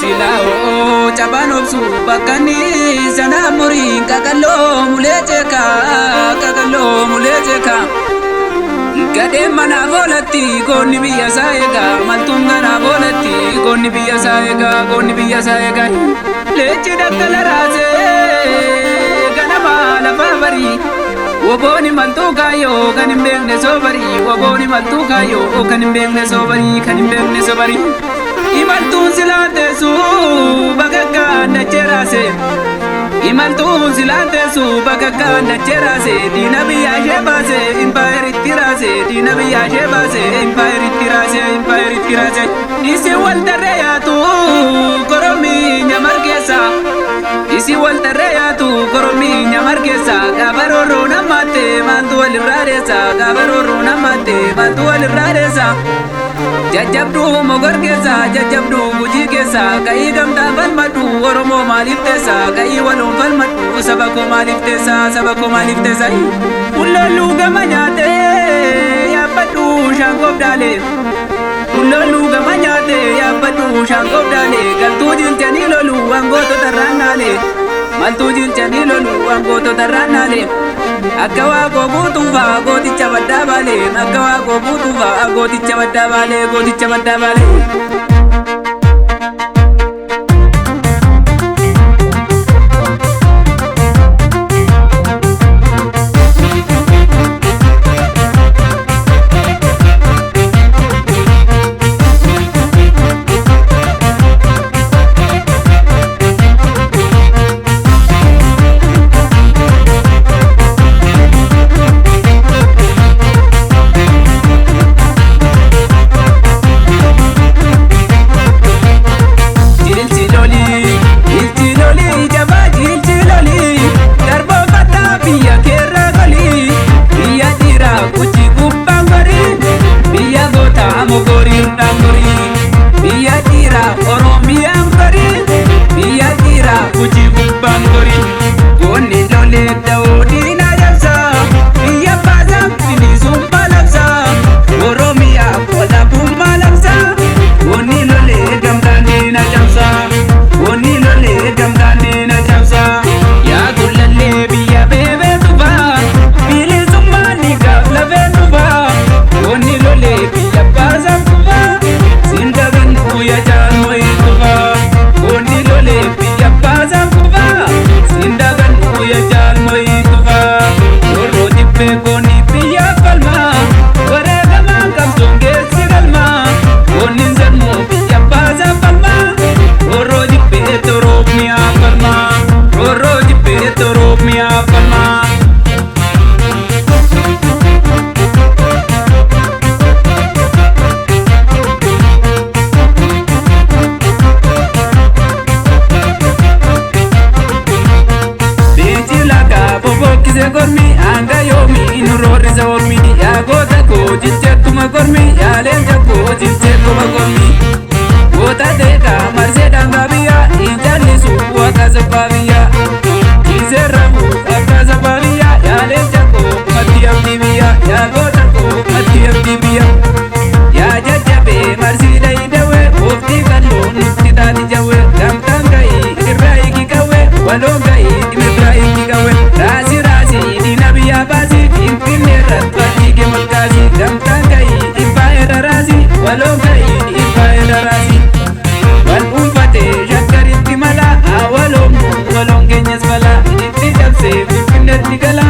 silao caban obsu bakani sana muri kakalo mulejeka gade mana volati gonni biya saega maltunga na volati gonni biya saega lechi dakala raze ganama la fabari woboni maltuga yo kanimbengne sobari woboni maltuga yo kanimbengne sobari imaltun silate su bagaka na cherase imaltun silate su bagaka na cherase dinabiya shebase empire tirase isi waltareya tu koromi nyamarkesa isi waltareya tu koromi nyamarkesa gabaroro namate mantu alibraresa jajabdu mogorkesa jajabdu bujikesa kai gamta falmatu oromo maliftesa kai walon falmatu sabako maliftesa ulolu gamanyate ya padu shangobdale ulolu gamanyate ya padu shangobdale galtujin janilolu angoto tarranale maltujin janilolu angoto tarranale akawa gobutuva goticha badabale akawa gobutuva goticha badabale gormi anga yomi inurori zawormi ya gota ko jilche tuma gormi ya lenja ko jilche tuma gormi gota deka marse danga biya injali su wakaza paviya izeramu wakaza paviya ya lenja ko matiyam dibiya ya gota ko matiyam dibiya ya jajabe marsi dai dawe ofti kallo nutti dadi jawe gamtangai irai kikawe walongai imrai kikawe rasi dinabiya basi infinera twati malkazi gamtangai ifaira rasi walongai ifaira rasi wal umfate shakari timala awalom walongenyas bala itti dabse infinera nigala